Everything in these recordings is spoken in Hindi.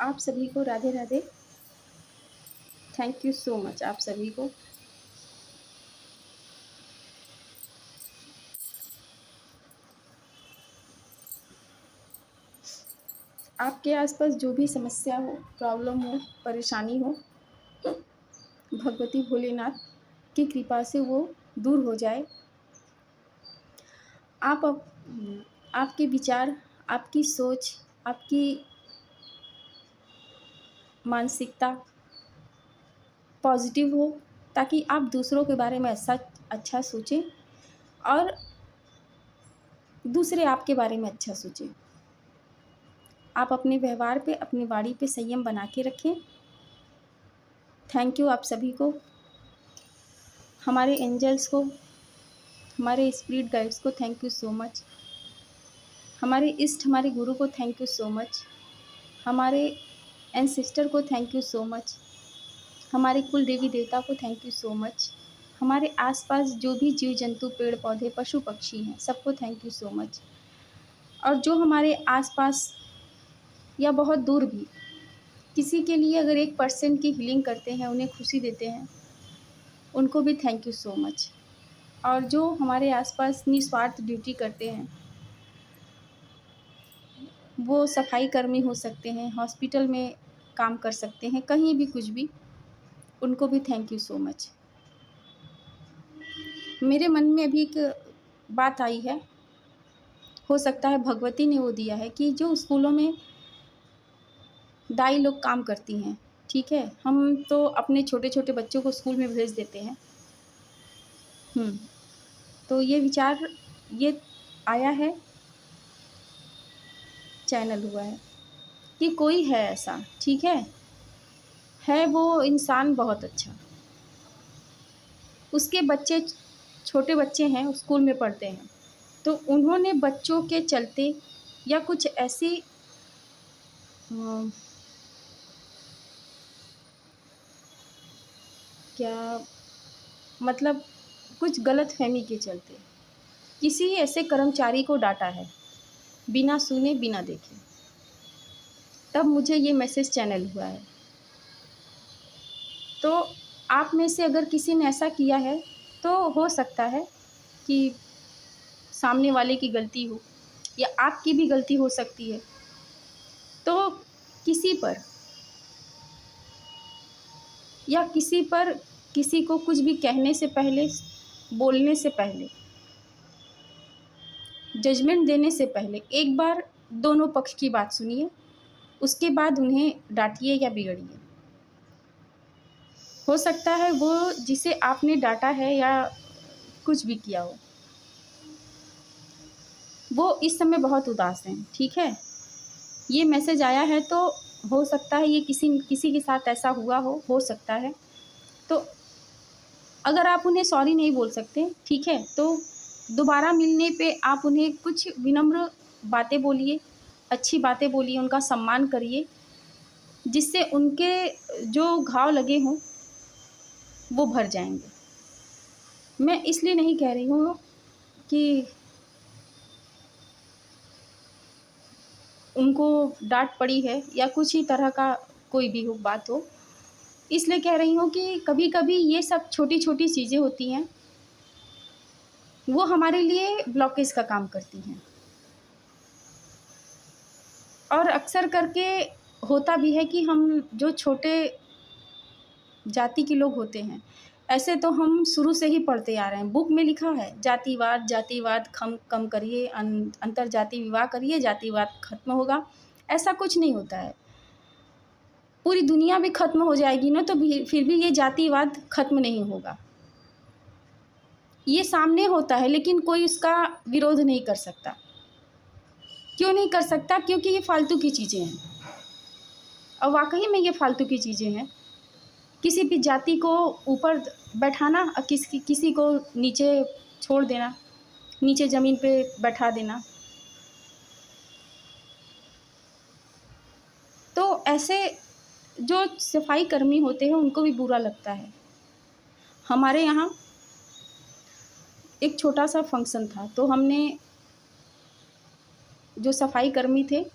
आप सभी को Radhe Radhe. Thank you so much आप सभी को। आपके आसपास जो भी समस्या हो, प्रॉब्लम हो, परेशानी हो, भगवती भोलेनाथ की कृपा से वो दूर हो जाए। आप आपके विचार, आपकी सोच, आपकी मानसिकता पॉजिटिव हो, ताकि आप दूसरों के बारे में अच्छा सोचें और दूसरे आपके बारे में अच्छा सोचें। आप अपने व्यवहार पे, अपनी वाणी पे संयम बना के रखें। थैंक यू आप सभी को, हमारे एंजल्स को, हमारे स्पिरिट गाइड्स को थैंक यू सो मच, हमारे इष्ट, हमारे गुरु को थैंक यू सो मच, हमारे एंसेस्टर को थैंक यू सो मच, हमारे कुल देवी देवता को थैंक यू सो मच, हमारे आसपास जो भी जीव जंतु, पेड़ पौधे, पशु पक्षी हैं, सबको थैंक यू सो मच। और जो हमारे आसपास या बहुत दूर भी किसी के लिए अगर 1% की हीलिंग करते हैं, उन्हें खुशी देते हैं, उनको भी थैंक यू सो मच। और जो हमारे आसपास निस्वार्थ ड्यूटी करते हैं, वो सफाई कर्मी हो सकते हैं, हॉस्पिटल में काम कर सकते हैं, कहीं भी कुछ भी, उनको भी थैंक यू सो मच। मेरे मन में अभी एक बात आई है, हो सकता है भगवती ने वो दिया है कि जो स्कूलों में दाई लोग काम करती हैं, ठीक है, हम तो अपने छोटे छोटे बच्चों को स्कूल में भेज देते हैं। तो ये विचार ये आया है, चैनल हुआ है कि कोई है ऐसा, ठीक है वो इंसान बहुत अच्छा, उसके बच्चे छोटे बच्चे हैं, स्कूल में पढ़ते हैं, तो उन्होंने बच्चों के चलते या कुछ ऐसी क्या मतलब कुछ गलतफहमी के चलते किसी ऐसे कर्मचारी को डांटा है, बिना सुने बिना देखे। तब मुझे ये मैसेज चैनल हुआ है। तो आप में से अगर किसी ने ऐसा किया है, तो हो सकता है कि सामने वाले की गलती हो या आपकी भी गलती हो सकती है। तो किसी पर या किसी को कुछ भी कहने से पहले, बोलने से पहले, जजमेंट देने से पहले एक बार दोनों पक्ष की बात सुनिए, उसके बाद उन्हें डांटिए या बिगड़िए। हो सकता है वो जिसे आपने डांटा है या कुछ भी किया हो, वो इस समय बहुत उदास हैं, ठीक है। ये मैसेज आया है तो हो सकता है ये किसी के साथ ऐसा हुआ हो सकता है। तो अगर आप उन्हें सॉरी नहीं बोल सकते, ठीक है, तो दोबारा मिलने पे आप उन्हें कुछ विनम्र बातें बोलिए, अच्छी बातें बोलिए, उनका सम्मान करिए, जिससे उनके जो घाव लगे हों वो भर जाएंगे। मैं इसलिए नहीं कह रही हूँ कि उनको डांट पड़ी है या कुछ ही तरह का कोई भी हो बात हो, इसलिए कह रही हूँ कि कभी कभी ये सब छोटी छोटी चीज़ें होती हैं, वो हमारे लिए ब्लॉकेज का काम करती हैं। और अक्सर करके होता भी है कि हम जो छोटे जाति के लोग होते हैं, ऐसे तो हम शुरू से ही पढ़ते आ रहे हैं, बुक में लिखा है जातिवाद जातिवाद कम करिए, अंतर जाति विवाह करिए, जातिवाद खत्म होगा। ऐसा कुछ नहीं होता है। पूरी दुनिया भी खत्म हो जाएगी ना, तो फिर भी ये जातिवाद खत्म नहीं होगा। ये सामने होता है, लेकिन कोई उसका विरोध नहीं कर सकता। क्यों नहीं कर सकता? क्योंकि ये फालतू की चीज़ें हैं, और वाकई में ये फालतू की चीज़ें हैं। किसी भी जाति को ऊपर बैठाना और किसी को नीचे छोड़ देना, नीचे ज़मीन पे बैठा देना, तो ऐसे जो सफाई कर्मी होते हैं उनको भी बुरा लगता है। हमारे यहाँ एक छोटा सा फंक्शन था, तो हमने जो सफाई कर्मी थे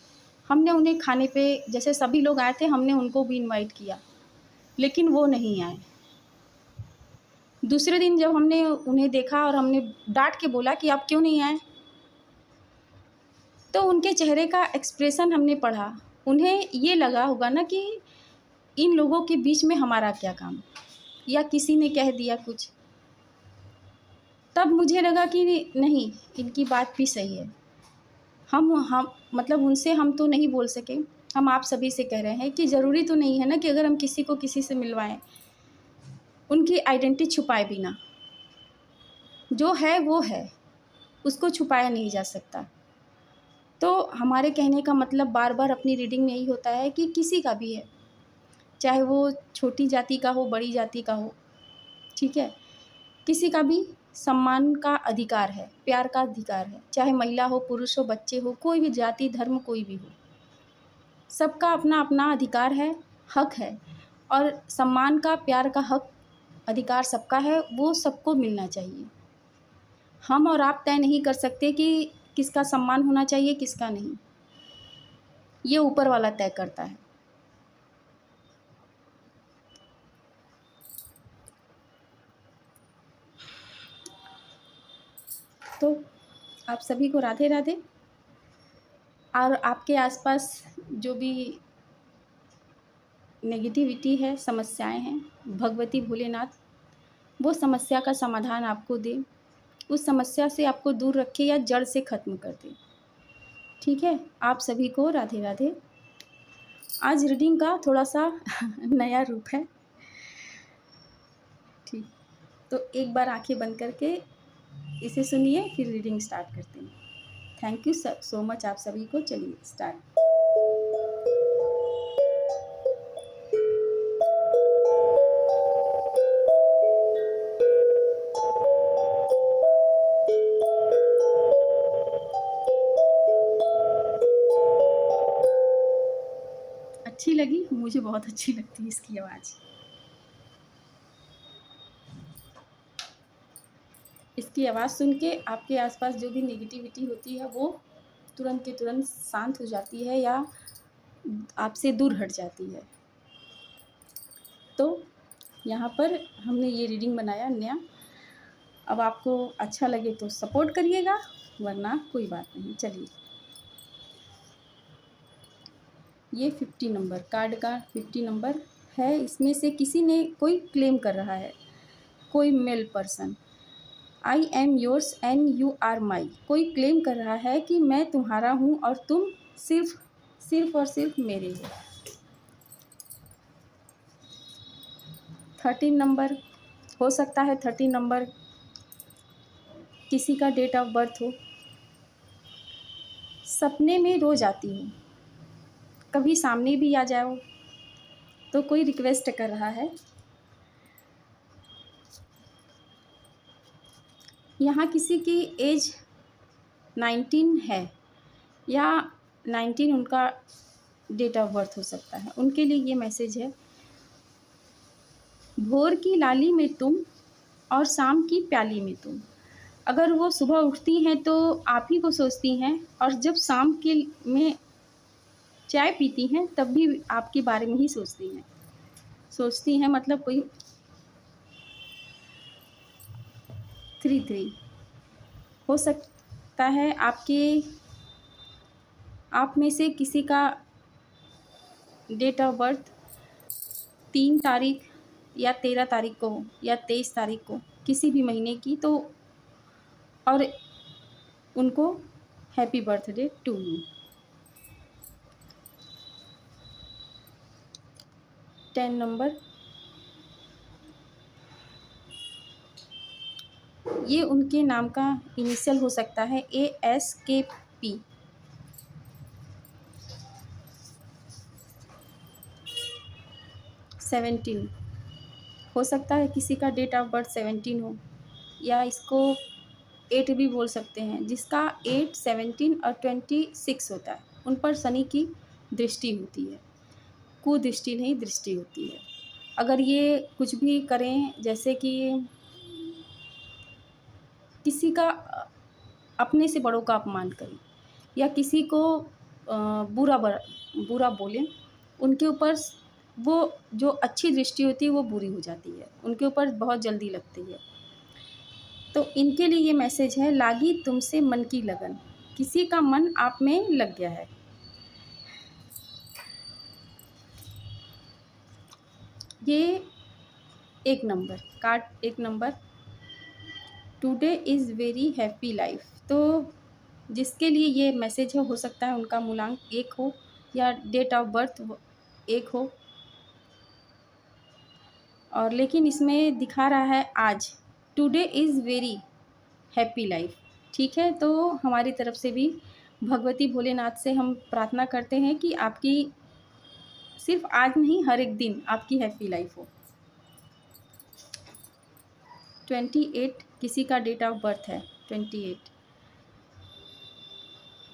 हमने उन्हें खाने पे, जैसे सभी लोग आए थे, हमने उनको भी इनवाइट किया, लेकिन वो नहीं आए। दूसरे दिन जब हमने उन्हें देखा और हमने डाँट के बोला कि आप क्यों नहीं आए? तो उनके चेहरे का एक्सप्रेशन हमने पढ़ा। उन्हें ये लगा होगा ना कि इन लोगों के बीच में हमारा क्या काम? या किसी ने कह दिया कुछ। तब मुझे लगा कि नहीं, इनकी बात भी सही है। हम मतलब उनसे हम तो नहीं बोल सके, हम आप सभी से कह रहे हैं कि ज़रूरी तो नहीं है ना कि अगर हम किसी को किसी से मिलवाएँ, उनकी आइडेंटिटी छुपाए बिना। जो है वो है, उसको छुपाया नहीं जा सकता। तो हमारे कहने का मतलब बार-बार अपनी रीडिंग में यही होता है कि किसी का भी है, चाहे वो छोटी जाति का हो, बड़ी जाति का हो, ठीक है? किसी का भी सम्मान का अधिकार है, प्यार का अधिकार है, चाहे महिला हो, पुरुष हो, बच्चे हो, कोई भी जाति, धर्म कोई भी हो। सबका अपना-अपना अधिकार है, हक है, और सम्मान का, प्यार का हक, अधिकार सबका है, वो सबको मिलना चाहिए। हम और आप तय नहीं कर सकते कि किसका सम्मान होना चाहिए, किसका नहीं। ये ऊपर वाला तय करता है। तो आप सभी को राधे राधे। और आपके आसपास जो भी नेगेटिविटी है, समस्याएं हैं, भगवती भोलेनाथ वो समस्या का समाधान आपको दे, उस समस्या से आपको दूर रखे या जड़ से ख़त्म कर दे। ठीक है, आप सभी को राधे राधे। आज रीडिंग का थोड़ा सा नया रूप है। ठीक, तो एक बार आंखें बंद करके इसे सुनिए, फिर रीडिंग स्टार्ट करते हैं। थैंक यू सो मच आप सभी को। चलिए स्टार्ट। अच्छी लगी? मुझे बहुत अच्छी लगती है इसकी आवाज़। इसकी आवाज़ सुन के आपके आसपास जो भी नेगेटिविटी होती है वो तुरंत के तुरंत शांत हो जाती है या आपसे दूर हट जाती है। तो यहाँ पर हमने ये रीडिंग बनाया नया। अब आपको अच्छा लगे तो सपोर्ट करिएगा, वरना कोई बात नहीं। चलिए, ये 50 नंबर कार्ड का 50 नंबर है। इसमें से किसी ने कोई क्लेम कर रहा है, कोई male person, I am yours and you are my. कोई क्लेम कर रहा है कि मैं तुम्हारा हूँ और तुम सिर्फ और सिर्फ मेरे हो। 13 नंबर हो सकता है। 13 नंबर किसी का डेट ऑफ बर्थ हो। सपने में रोज आती हो, कभी सामने भी आ जाओ। तो कोई रिक्वेस्ट कर रहा है। यहाँ किसी की एज 19 है या 19 उनका डेट ऑफ बर्थ हो सकता है। उनके लिए ये मैसेज है। भोर की लाली में तुम और शाम की प्याली में तुम। अगर वो सुबह उठती हैं तो आप ही को सोचती हैं, और जब शाम के में चाय पीती हैं तब भी आपके बारे में ही सोचती हैं। मतलब कोई 33 हो सकता है। आप में से किसी का डेट ऑफ बर्थ 3 तारीख या 13 तारीख को हो या 23 तारीख को, किसी भी महीने की। तो और उनको happy birthday to you. 10 number, ये उनके नाम का इनिशियल हो सकता है, ASKP। 17 हो सकता है, किसी का डेट ऑफ बर्थ 17 हो, या इसको 8 भी बोल सकते हैं। जिसका 8, 17 और 26 होता है, उन पर शनि की दृष्टि होती है। कुदृष्टि नहीं, दृष्टि होती है। अगर ये कुछ भी करें, जैसे कि किसी का, अपने से बड़ों का अपमान करें, या किसी को बुरा बोलें, उनके ऊपर वो जो अच्छी दृष्टि होती है वो बुरी हो जाती है, उनके ऊपर बहुत जल्दी लगती है। तो इनके लिए ये मैसेज है, लागी तुमसे मन की लगन, किसी का मन आप में लग गया है। ये एक नंबर कार्ड, एक number, today is very happy life. तो जिसके लिए ये मैसेज है, हो सकता है उनका मूलांक 1 हो या डेट ऑफ बर्थ 1 हो, और लेकिन इसमें दिखा रहा है आज, today is very happy life. ठीक है, तो हमारी तरफ से भी भगवती भोलेनाथ से हम प्रार्थना करते हैं कि आपकी सिर्फ आज नहीं, हर एक दिन आपकी हैप्पी लाइफ हो। 28 किसी का डेट ऑफ बर्थ है, 28,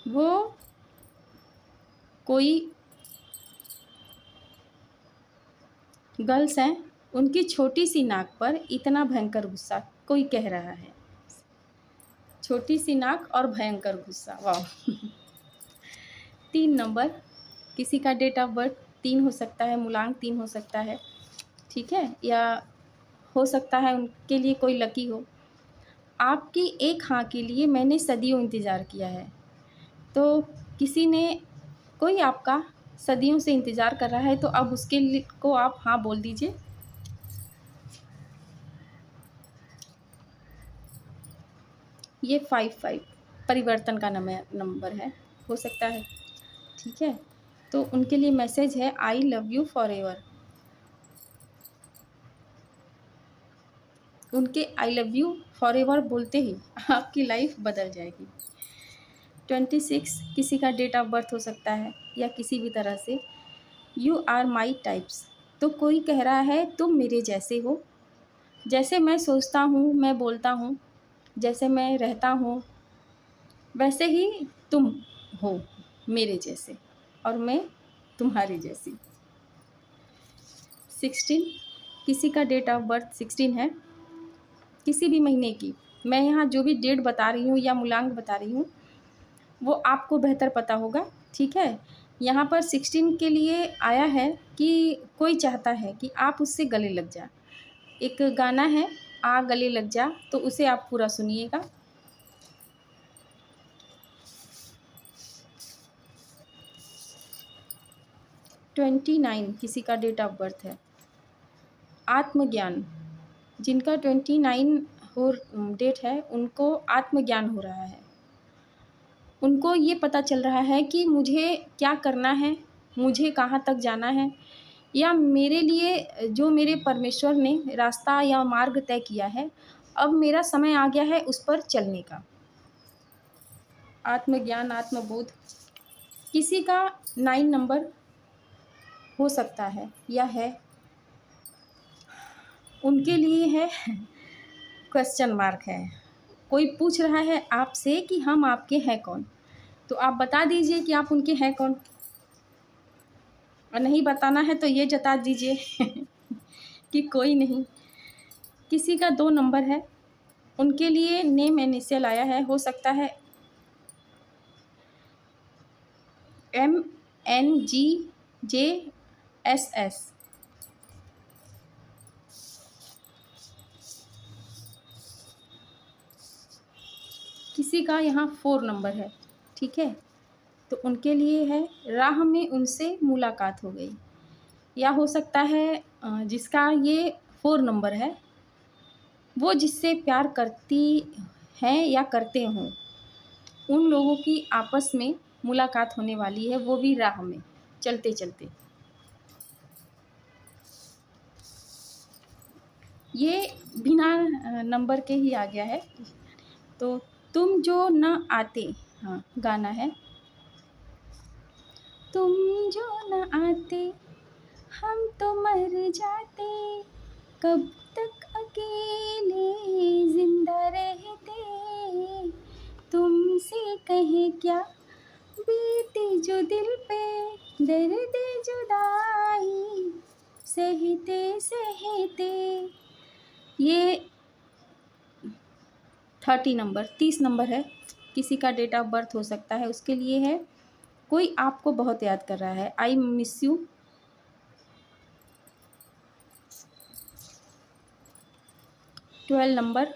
वो कोई गर्ल्स हैं, उनकी छोटी सी नाक पर इतना भयंकर गुस्सा, कोई कह रहा है, छोटी सी नाक और भयंकर गुस्सा, वाह। 3 नंबर किसी का डेट ऑफ बर्थ 3 हो सकता है, मूलांक 3 हो सकता है, ठीक है, या हो सकता है उनके लिए कोई लकी हो। आपकी एक हाँ के लिए मैंने सदियों इंतज़ार किया है। तो किसी ने, कोई आपका सदियों से इंतज़ार कर रहा है, तो अब उसके लिए को आप हाँ बोल दीजिए। ये 55 परिवर्तन का नंबर है, हो सकता है, ठीक है। तो उनके लिए मैसेज है, I love you forever. उनके I love you forever बोलते ही आपकी लाइफ बदल जाएगी। 26 किसी का डेट ऑफ बर्थ हो सकता है, या किसी भी तरह से, यू आर माई टाइप्स। तो कोई कह रहा है तुम मेरे जैसे हो, जैसे मैं सोचता हूँ, मैं बोलता हूँ, जैसे मैं रहता हूँ, वैसे ही तुम हो मेरे जैसे, और मैं तुम्हारी जैसी। 16 किसी का डेट ऑफ बर्थ 16 है, किसी भी महीने की। मैं यहाँ जो भी डेट बता रही हूँ या मूलांक बता रही हूँ, वो आपको बेहतर पता होगा, ठीक है। यहाँ पर 16 के लिए आया है कि कोई चाहता है कि आप उससे गले लग जा। एक गाना है, आ गले लग जा, तो उसे आप पूरा सुनिएगा। ट्वेंटी 29 किसी का डेट ऑफ बर्थ है, आत्मज्ञान। जिनका 29 हो डेट है, उनको आत्मज्ञान हो रहा है। उनको ये पता चल रहा है कि मुझे क्या करना है, मुझे कहाँ तक जाना है, या मेरे लिए जो मेरे परमेश्वर ने रास्ता या मार्ग तय किया है, अब मेरा समय आ गया है उस पर चलने का। आत्मज्ञान, आत्मबोध। किसी का 9 नंबर हो सकता है या है, उनके लिए है क्वेश्चन मार्क है। कोई पूछ रहा है आपसे कि हम आपके हैं कौन, तो आप बता दीजिए कि आप उनके हैं कौन, और नहीं बताना है तो ये जता दीजिए कि कोई नहीं। किसी का 2 नंबर है, उनके लिए नेम इनिशियल आया है, हो सकता है MNGJSS। किसी का यहाँ 4 नंबर है, ठीक है, तो उनके लिए है, राह में उनसे मुलाकात हो गई। या हो सकता है जिसका ये 4 नंबर है, वो जिससे प्यार करती हैं या करते हों, उन लोगों की आपस में मुलाकात होने वाली है, वो भी राह में चलते चलते। ये बिना नंबर के ही आ गया है। तो तुम जो न आते, हाँ गाना है, तुम जो न आते हम तो मर जाते, कब तक अकेले जिंदा रहते, तुमसे कहे क्या बीती जो दिल पे, दर्द जुदाई सहते सहते। ये 30 नंबर 30 नंबर है, किसी का डेट ऑफ बर्थ हो सकता है, उसके लिए है, कोई आपको बहुत याद कर रहा है, आई मिस यू। 12 नंबर,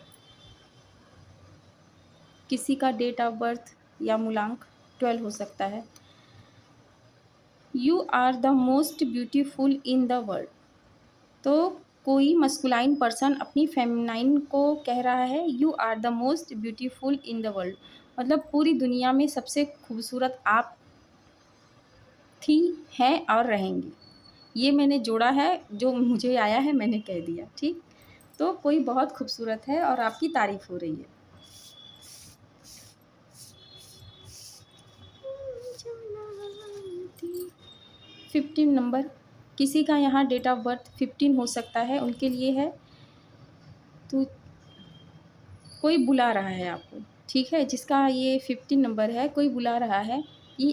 किसी का डेट ऑफ बर्थ या मूलांक 12 हो सकता है। You are the most beautiful in the world, तो कोई मस्कुलाइन पर्सन अपनी फेमिनाइन को कह रहा है you are the most beautiful in the world, मतलब पूरी दुनिया में सबसे खूबसूरत आप थी, हैं और रहेंगी। ये मैंने जोड़ा है, जो मुझे आया है मैंने कह दिया, ठीक। तो कोई बहुत खूबसूरत है और आपकी तारीफ हो रही है। 15 नंबर, किसी का यहाँ डेट ऑफ बर्थ 15 हो सकता है, उनके लिए है। तो कोई बुला रहा है आपको, ठीक है, जिसका ये 15 नंबर है, कोई बुला रहा है कि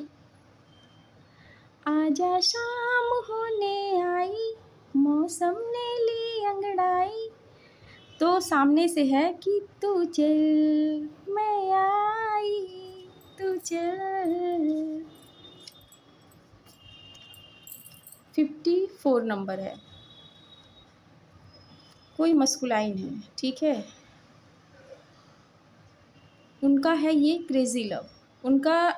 आजा शाम होने आई, मौसम ने ली अंगड़ाई। तो सामने से है कि तू चल मैं आई, तू चल। 54 नंबर है, कोई मस्कुलाइन है, ठीक है, उनका है ये क्रेज़ी लव, उनका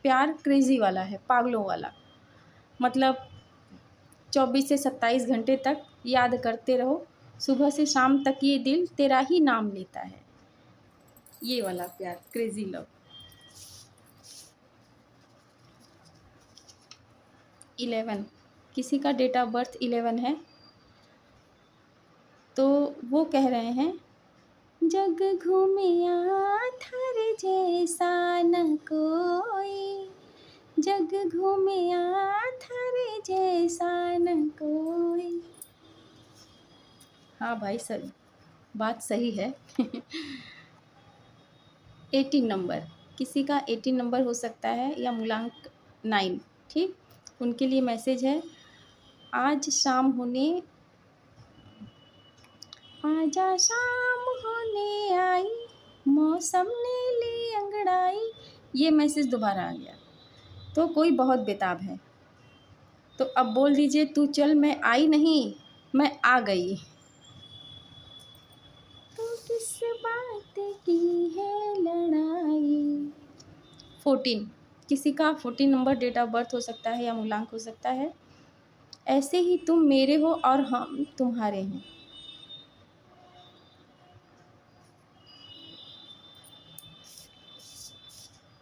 प्यार क्रेज़ी वाला है, पागलों वाला, मतलब 24 से 27 घंटे तक याद करते रहो, सुबह से शाम तक ये दिल तेरा ही नाम लेता है, ये वाला प्यार, क्रेज़ी लव। 11, किसी का डेट ऑफ बर्थ 11 है, तो वो कह रहे हैं जग घूमिया थारे जैसा न कोई, जग घूमिया थारे जैसा न कोई। हाँ भाई सर, बात सही है। 18 नंबर, किसी का 18 नंबर हो सकता है या मूलांक 9, ठीक। उनके लिए मैसेज है आज शाम होने, आजा शाम होने आई, मौसम ने ली अंगड़ाई। ये मैसेज दोबारा आ गया, तो कोई बहुत बेताब है। तो अब बोल दीजिए तू चल मैं आई नहीं, मैं आ गई। तू किस बात की है लड़ाई। 14, किसी का 14 नंबर डेट ऑफ बर्थ हो सकता है या मूलांक हो सकता है। ऐसे ही तुम मेरे हो और हम तुम्हारे हैं,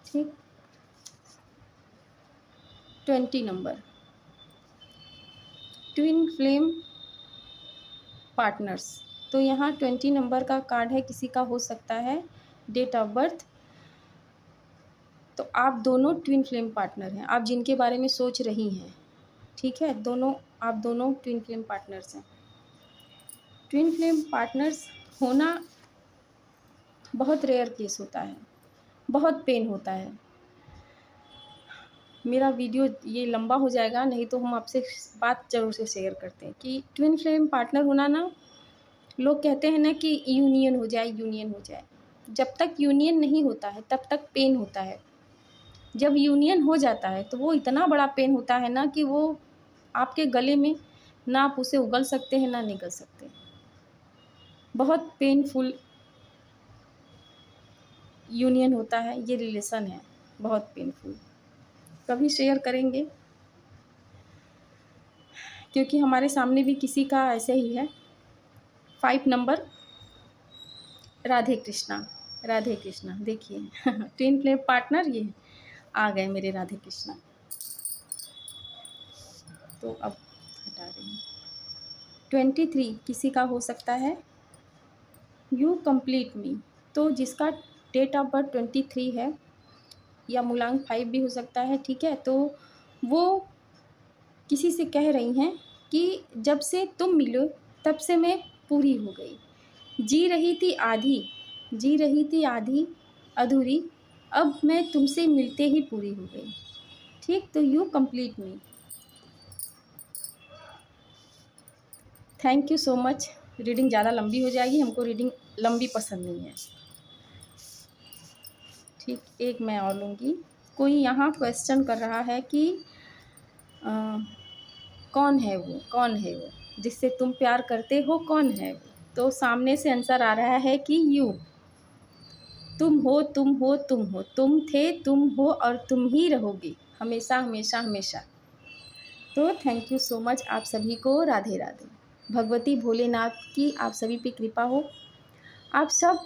ठीक। 20 नंबर, ट्विन फ्लेम पार्टनर्स, तो यहाँ 20 नंबर का कार्ड है, किसी का हो सकता है डेट ऑफ बर्थ। तो आप दोनों ट्विन फ्लेम पार्टनर हैं, आप जिनके बारे में सोच रही हैं, ठीक है, आप दोनों ट्विन फ्लेम पार्टनर्स हैं। ट्विन फ्लेम पार्टनर्स होना बहुत रेयर केस होता है, बहुत पेन होता है। मेरा वीडियो ये लंबा हो जाएगा, नहीं तो हम आपसे बात ज़रूर से शेयर करते हैं कि ट्विन फ्लेम पार्टनर होना ना, लोग कहते हैं ना कि यूनियन हो जाए, यूनियन हो जाए। जब तक यूनियन नहीं होता है तब तक पेन होता है, जब यूनियन हो जाता है तो वो इतना बड़ा पेन होता है ना कि वो आपके गले में ना आप उसे उगल सकते हैं ना निगल सकते। बहुत पेनफुल यूनियन होता है, ये रिलेशन है, बहुत पेनफुल। कभी शेयर करेंगे, क्योंकि हमारे सामने भी किसी का ऐसे ही है। 5 नंबर, राधे कृष्णा, राधे कृष्णा देखिए। ट्विन फ्लेम पार्टनर ये आ गए मेरे राधे कृष्णा। तो अब हटा रही हूँ। 23 किसी का हो सकता है यू कंप्लीट मी, तो जिसका डेट ऑफ बर्थ 23 है या मूलांक 5 भी हो सकता है, ठीक है। तो वो किसी से कह रही हैं कि जब से तुम मिलो तब से मैं पूरी हो गई, जी रही थी आधी, जी रही थी आधी अधूरी, अब मैं तुमसे मिलते ही पूरी हो गई, ठीक। तो you complete me. Thank you so much. Reading ज़्यादा लंबी हो जाएगी, हमको रीडिंग लंबी पसंद नहीं है, ठीक। एक मैं और लूँगी। कोई यहाँ क्वेश्चन कर रहा है कि अ, कौन है वो, कौन है वो जिससे तुम प्यार करते हो, कौन है वो? तो सामने से आंसर आ रहा है कि यू। तुम हो, तुम हो, तुम हो, तुम थे, तुम हो और तुम ही रहोगे हमेशा हमेशा हमेशा। तो थैंक यू सो मच आप सभी को। राधे राधे। भगवती भोलेनाथ की आप सभी पे कृपा हो। आप सब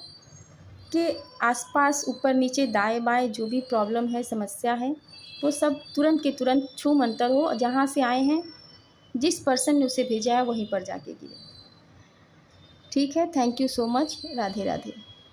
के आसपास ऊपर नीचे दाएं बाएं जो भी प्रॉब्लम है, समस्या है, वो सब तुरंत के तुरंत छू मंतर हो, जहाँ से आए हैं जिस पर्सन ने उसे भेजा है वहीं पर जाके गिरे। ठीक है, thank you so much. Radhe Radhe.